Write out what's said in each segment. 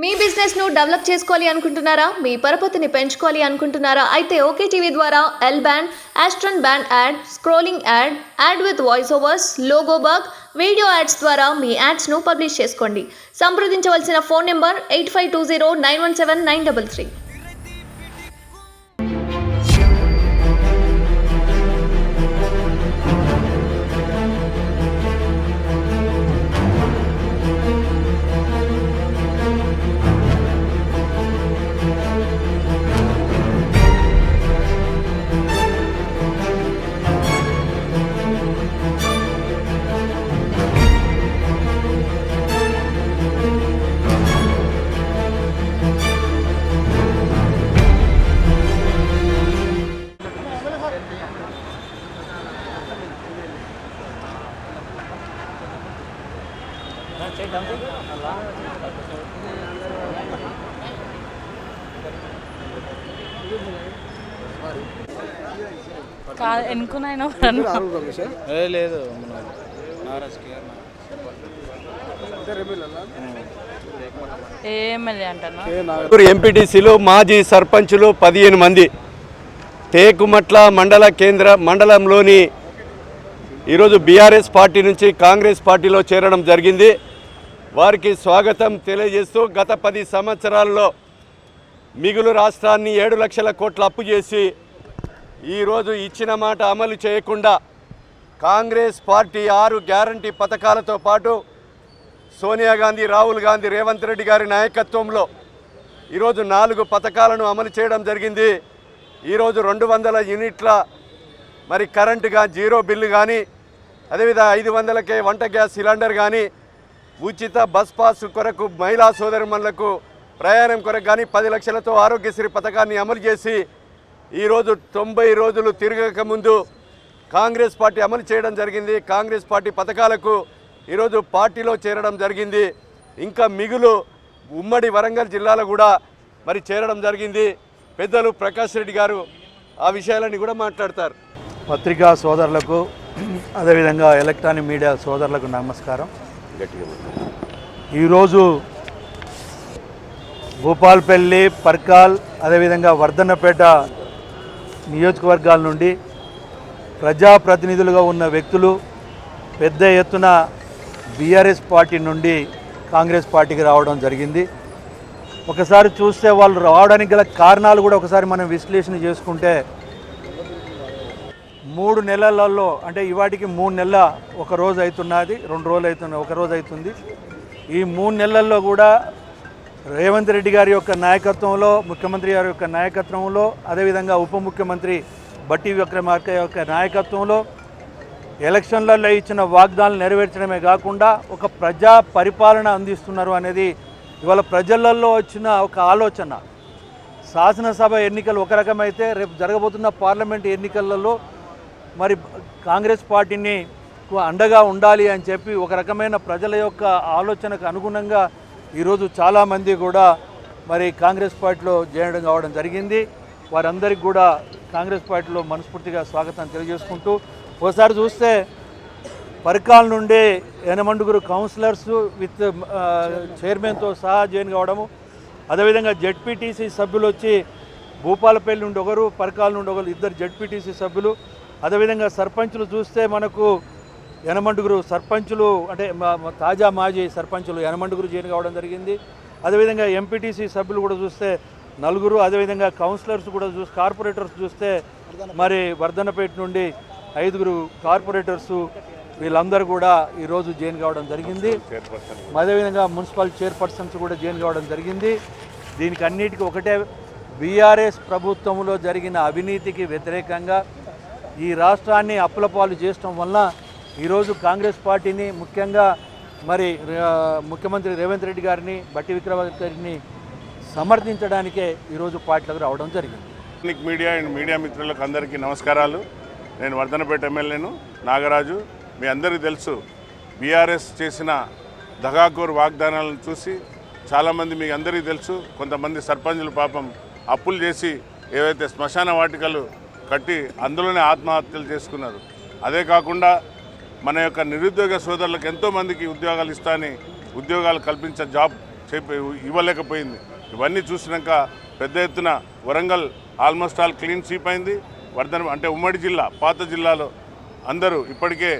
మీ business ను develop చేసుకోవాలి అనుకుంటున్నారా? మీ పరపతిని పెంచుకోవాలి అనుకుంటున్నారా? అయితే ఓకే టీవీ ద్వారా L band, aston band ad, scrolling ad, ad with voice overs, logo bug, video ads ద్వారా మీ యాడ్స్ ను పబ్లిష్ చేసుకోండి. సంప్రదించవలసిన ఫోన్ నెంబర్ 8520917933. ఎన్నుకున్నాను లేదు ఎమ్మెల్యే అంటాను. ఎంపీటీసీలు మాజీ సర్పంచులు 15 మంది టేకుమట్ల మండలంలోని ఈరోజు బీఆర్ఎస్ పార్టీ నుంచి కాంగ్రెస్ పార్టీలో చేరడం జరిగింది. వారికి స్వాగతం తెలియజేస్తూ గత 10 సంవత్సరాల్లో మిగులు రాష్ట్రాన్ని 7 లక్షల కోట్ల అప్పు చేసి ఈరోజు ఇచ్చిన మాట అమలు చేయకుండా కాంగ్రెస్ పార్టీ 6 గ్యారంటీ పథకాలతో పాటు సోనియా గాంధీ, రాహుల్ గాంధీ, రేవంత్ రెడ్డి గారి నాయకత్వంలో ఈరోజు 4 పథకాలను అమలు చేయడం జరిగింది. ఈరోజు 200 యూనిట్ల మరి కరెంటుగా జీరో బిల్లు కానీ, అదేవిధంగా 500కే వంట గ్యాస్ సిలిండర్ కానీ, ఉచిత బస్ పాస్ కొరకు మహిళా సోదరుమణులకు ప్రయాణం కొరకు కానీ 10 లక్షలతో ఆరోగ్యశ్రీ పథకాన్ని అమలు చేసి ఈరోజు 90 రోజులు తిరగక ముందు కాంగ్రెస్ పార్టీ అమలు చేయడం జరిగింది. కాంగ్రెస్ పార్టీ పథకాలకు ఈరోజు పార్టీలో చేరడం జరిగింది. ఇంకా మిగులు ఉమ్మడి వరంగల్ జిల్లాలో కూడా మరి చేరడం జరిగింది. పెద్దలు ప్రకాష్ రెడ్డి గారు ఆ విషయాలన్నీ కూడా మాట్లాడతారు. పత్రికా సోదరులకు అదేవిధంగా ఎలక్ట్రానిక్ మీడియా సోదరులకు నమస్కారం. ఈరోజు భూపాల్పల్లి, పర్కాల్, అదేవిధంగా వర్ధన్నపేట నియోజకవర్గాల నుండి ప్రజాప్రతినిధులుగా ఉన్న వ్యక్తులు పెద్ద ఎత్తున బీఆర్ఎస్ పార్టీ నుండి కాంగ్రెస్ పార్టీకి రావడం జరిగింది. ఒకసారి చూస్తే వాళ్ళు రావడానికి గల కారణాలు కూడా ఒకసారి మనం విశ్లేషణ చేసుకుంటే 3 నెలలలో అంటే ఇవాటికి 3 నెలల ఒక రోజు అవుతున్నది, 2 రోజులు అవుతున్నది, ఒక రోజు అవుతుంది. ఈ 3 నెలల్లో కూడా రేవంత్ రెడ్డి గారి యొక్క నాయకత్వంలో, ముఖ్యమంత్రి గారి యొక్క నాయకత్వంలో, అదేవిధంగా ఉప ముఖ్యమంత్రి బట్టి విక్రమార్క యొక్క నాయకత్వంలో ఎలక్షన్లలో ఇచ్చిన వాగ్దానాలు నెరవేర్చడమే కాకుండా ఒక ప్రజా పరిపాలన అందిస్తున్నారు అనేది ఇవాళ ప్రజలలో వచ్చిన ఒక ఆలోచన. శాసనసభ ఎన్నికలు ఒక రకమైతే రేపు జరగబోతున్న పార్లమెంట్ ఎన్నికలలో మరి కాంగ్రెస్ పార్టీని అండగా ఉండాలి అని చెప్పి ఒక రకమైన ప్రజల యొక్క ఆలోచనకు అనుగుణంగా ఈరోజు చాలామంది కూడా మరి కాంగ్రెస్ పార్టీలో చేరడం కావడం జరిగింది. వారందరికీ కూడా కాంగ్రెస్ పార్టీలో మనస్ఫూర్తిగా స్వాగతం తెలియజేసుకుంటూ, ఒకసారి చూస్తే పర్కాల్ నుండి 8 కౌన్సిలర్స్ విత్ చైర్మన్తో సహా జాయిన్ కావడము, అదేవిధంగా జెడ్పీటీసీ సభ్యులు వచ్చి భూపాలపల్లి నుండి ఒకరు, పర్కాల్ నుండి ఒకరు, 2 జెడ్పీటీసీ సభ్యులు, అదేవిధంగా సర్పంచులు చూస్తే మనకు 8 సర్పంచులు అంటే తాజా మాజీ సర్పంచులు 8 జాయిన్ కావడం జరిగింది. అదేవిధంగా ఎంపీటీసీ సభ్యులు కూడా చూస్తే 4, అదేవిధంగా కౌన్సిలర్స్ కూడా కార్పొరేటర్స్ చూస్తే మరి వర్ధన్నపేట నుండి 5 కార్పొరేటర్సు వీళ్ళందరూ కూడా ఈరోజు జాయిన్ కావడం జరిగింది. అదేవిధంగా మున్సిపల్ చైర్పర్సన్స్ కూడా జాయిన్ కావడం జరిగింది. దీనికి అన్నిటికీ ఒకటే, బీఆర్ఎస్ ప్రభుత్వంలో జరిగిన అవినీతికి వ్యతిరేకంగా ఈ రాష్ట్రాన్ని అప్పులపాలు చేయడం వల్ల ఈరోజు కాంగ్రెస్ పార్టీని, ముఖ్యంగా మరి ముఖ్యమంత్రి రేవంత్ రెడ్డి గారిని, బట్టి విక్రమార్క గారిని సమర్థించడానికే ఈరోజు పార్టీలకు రావడం జరిగింది. ఎలక్ట్రానిక్ మీడియా అండ్ మీడియా మిత్రులకు అందరికీ నమస్కారాలు. నేను వర్ధన్నపేట ఎమ్మెల్యేను నాగరాజు. మీ అందరికీ తెలుసు, బీఆర్ఎస్ చేసిన దగాకోర్ వాగ్దానాలను చూసి చాలామంది మీకు అందరికీ తెలుసు, కొంతమంది సర్పంచులు పాపం అప్పులు చేసి ఏవైతే శ్మశాన వాటికలు కట్టి అందులోనే ఆత్మహత్యలు చేసుకున్నారు. అదే కాకుండా మన యొక్క నిరుద్యోగ సోదరులకు ఎంతోమందికి ఉద్యోగాలు ఇస్తాని ఉద్యోగాలు కల్పించే జాబ్ ఇవ్వలేకపోయింది. ఇవన్నీ చూసినాక పెద్ద ఎత్తున Warangal almost all clean sweep అయింది. వర్ధన అంటే ఉమ్మడి జిల్లా పాత జిల్లాలో అందరూ ఇప్పటికే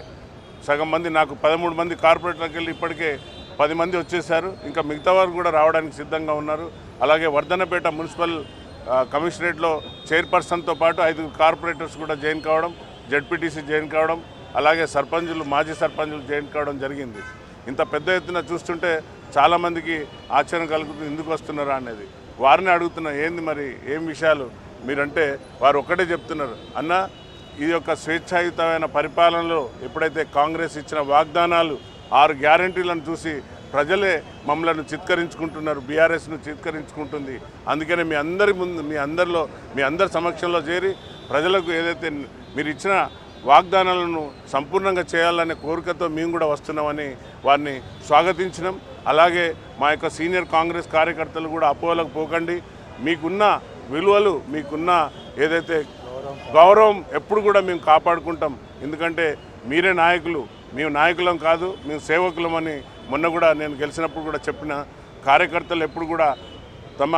సగం మంది, నాకు 13 మంది కార్పొరేటర్కి వెళ్ళి ఇప్పటికే 10 మంది వచ్చేసారు. ఇంకా మిగతా వారు కూడా రావడానికి సిద్ధంగా ఉన్నారు. అలాగే వర్ధన్నపేట మున్సిపల్ కమిషనరేట్లో చైర్పర్సన్తో పాటు 5 కార్పొరేటర్స్ కూడా జాయిన్ కావడం, జెడ్పీటీసీ జాయిన్ కావడం, అలాగే సర్పంచులు, మాజీ సర్పంచులు జాయిన్ కావడం జరిగింది. ఇంత పెద్ద ఎత్తున చూస్తుంటే చాలామందికి ఆశ్చర్యం కలుగుతుంది, ఎందుకు వస్తున్నారా అనేది. వారిని అడుగుతున్నా, ఏంది మరి ఏం విషయాలు మీరంటే వారు ఒక్కటే చెప్తున్నారు, అన్న ఈ యొక్క స్వేచ్ఛాయుతమైన పరిపాలనలో ఎప్పుడైతే కాంగ్రెస్ ఇచ్చిన వాగ్దానాలు 6 గ్యారంటీలను చూసి ప్రజలే మమ్మల్ని చిత్కరించుకుంటున్నారు, బీఆర్ఎస్ను చిత్కరించుకుంటుంది. అందుకనే మీ అందరి ముందు మీ అందరి సమక్షంలో చేరి ప్రజలకు ఏదైతే మీరు ఇచ్చిన వాగ్దానాలను సంపూర్ణంగా చేయాలనే కోరికతో మేము కూడా వస్తున్నామని వారిని స్వాగతించినాం. అలాగే మా యొక్క సీనియర్ కాంగ్రెస్ కార్యకర్తలు కూడా అపోహలకు పోకండి, మీకున్న విలువలు, మీకున్న ఏదైతే గౌరవం ఎప్పుడు కూడా మేము కాపాడుకుంటాం. ఎందుకంటే మీరే నాయకులు, మేము నాయకులం కాదు, మేము సేవకులమని మొన్న కూడా నేను గెలిచినప్పుడు కూడా చెప్పిన. కార్యకర్తలు ఎప్పుడు కూడా తమ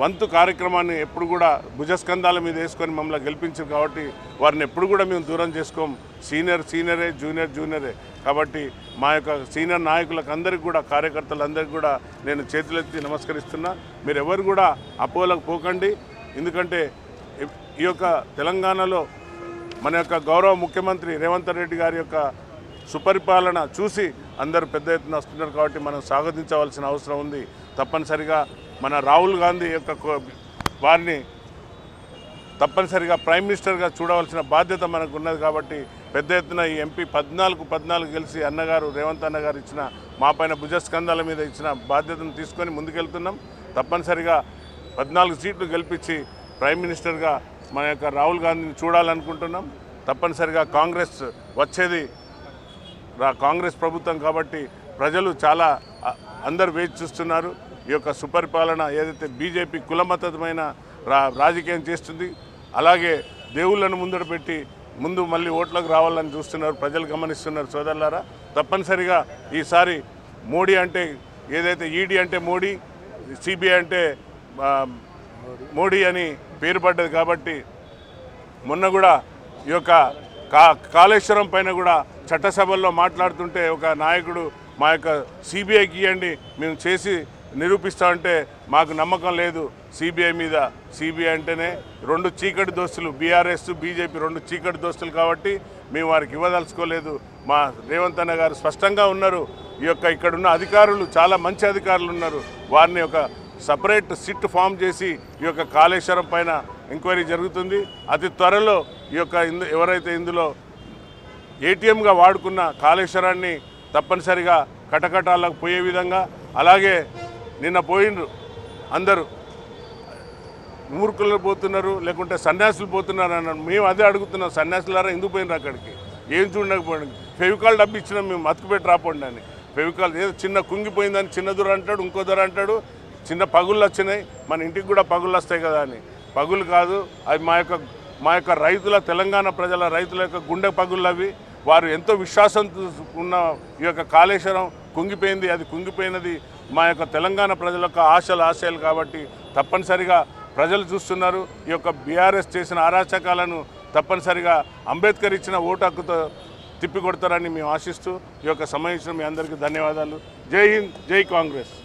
వంతు కార్యక్రమాన్ని ఎప్పుడు కూడా భుజస్కంధాల మీద వేసుకొని మమ్మల్ని గెలిపించారు కాబట్టి వారిని ఎప్పుడు కూడా మేము దూరం చేసుకోం. సీనియరే, జూనియరే. కాబట్టి మా యొక్క సీనియర్ నాయకులకు అందరికీ కూడా, కార్యకర్తలందరికీ కూడా నేను చేతులెత్తి నమస్కరిస్తున్నా. మీరు ఎవరు కూడా అపోహలకు పోకండి. ఎందుకంటే ఈ యొక్క తెలంగాణలో మన యొక్క గౌరవ ముఖ్యమంత్రి రేవంత్ రెడ్డి గారి యొక్క సుపరిపాలన చూసి అందరూ పెద్ద ఎత్తున వస్తున్నారు కాబట్టి మనం స్వాగతించవలసిన అవసరం ఉంది. తప్పనిసరిగా మన రాహుల్ గాంధీ యొక్క వారిని తప్పనిసరిగా ప్రైమ్ మినిస్టర్గా చూడవలసిన బాధ్యత మనకు ఉన్నది. కాబట్టి పెద్ద ఎత్తున ఈ ఎంపీ 14 గెలిచి అన్నగారు రేవంత్ అన్నగారు ఇచ్చిన మా పైన భుజస్కంధాల మీద ఇచ్చిన బాధ్యతను తీసుకొని ముందుకెళ్తున్నాం. తప్పనిసరిగా 14 సీట్లు గెలిపించి ప్రైమ్ మినిస్టర్గా మన యొక్క రాహుల్ గాంధీని చూడాలనుకుంటున్నాం. తప్పనిసరిగా కాంగ్రెస్ వచ్చేది కాంగ్రెస్ ప్రభుత్వం కాబట్టి ప్రజలు చాలా అందరు వేచి చూస్తున్నారు. ఈ యొక్క సుపరిపాలన ఏదైతే బీజేపీ కులమతమైన రాజకీయం చేస్తుంది, అలాగే దేవుళ్ళను ముందర పెట్టి ముందు మళ్ళీ ఓట్లకు రావాలని చూస్తున్నారు, ప్రజలు గమనిస్తున్నారు. సోదరులారా, తప్పనిసరిగా ఈసారి మోడీ అంటే ఏదైతే ఈడీ అంటే మోడీ, సిబిఐ అంటే మోడీ అని పేరు పడ్డది. కాబట్టి మొన్న కూడా ఈ యొక్క కాళేశ్వరం పైన కూడా చట్టసభల్లో మాట్లాడుతుంటే ఒక నాయకుడు మా యొక్క సిబిఐకి ఇవ్వండి, మేము చేసి నిరూపిస్తామంటే మాకు నమ్మకం లేదు సిబిఐ మీద. సిబిఐ అంటేనే 2 చీకటి దోస్తులు, బీఆర్ఎస్ బీజేపీ 2 చీకటి దోస్తులు కాబట్టి మేము వారికి ఇవ్వదలుచుకోలేదు. మా రేవంత్ అన్న గారు స్పష్టంగా ఉన్నారు. ఈ యొక్క ఇక్కడున్న అధికారులు చాలా మంచి అధికారులు ఉన్నారు, వారిని ఒక సపరేట్ సిట్ ఫామ్ చేసి ఈ యొక్క కాళేశ్వరం పైన ఎంక్వైరీ జరుగుతుంది. అతి త్వరలో ఈ యొక్క ఎవరైతే ఇందులో ఏటీఎంగా వాడుకున్న కాళేశ్వరాన్ని తప్పనిసరిగా కటకటాలకు పోయే విధంగా, అలాగే నిన్న పోయినరు అందరూ మూర్ఖులు పోతున్నారు, లేకుంటే సన్యాసులు పోతున్నారు అన్నాడు. మేము అదే అడుగుతున్నాం, సన్యాసులారా ఎందుకు పోయినారు అక్కడికి, ఏం చూడకపోయింది. ఫెవికాల్ డబ్బు ఇచ్చినాం మేము, మతుకుపెట్టి రాపోండి అని. ఫెవికాల్ ఏదో చిన్న కుంగిపోయిందని చిన్న దొర అంటాడు, ఇంకో దొర అంటాడు చిన్న పగుళ్ళు వచ్చినాయి, మన ఇంటికి కూడా పగుళ్ళు వస్తాయి కదా అని. పగులు కాదు అవి, మా యొక్క రైతుల, తెలంగాణ ప్రజల రైతుల యొక్క గుండె పగుళ్ళు అవి. వారు ఎంతో విశ్వాసం ఉన్న ఈ యొక్క కాళేశ్వరం కుంగిపోయింది. అది కుంగిపోయినది మా యొక్క తెలంగాణ ప్రజల యొక్క ఆశయాలు కాబట్టి తప్పనిసరిగా ప్రజలు చూస్తున్నారు. ఈ యొక్క బీఆర్ఎస్ చేసిన అరాచకాలను తప్పనిసరిగా అంబేద్కర్ ఇచ్చిన ఓటు హక్కుతో తిప్పికొడతారని మేము ఆశిస్తూ ఈ యొక్క సమయం మీ అందరికీ ధన్యవాదాలు. జై హింద్, జై కాంగ్రెస్.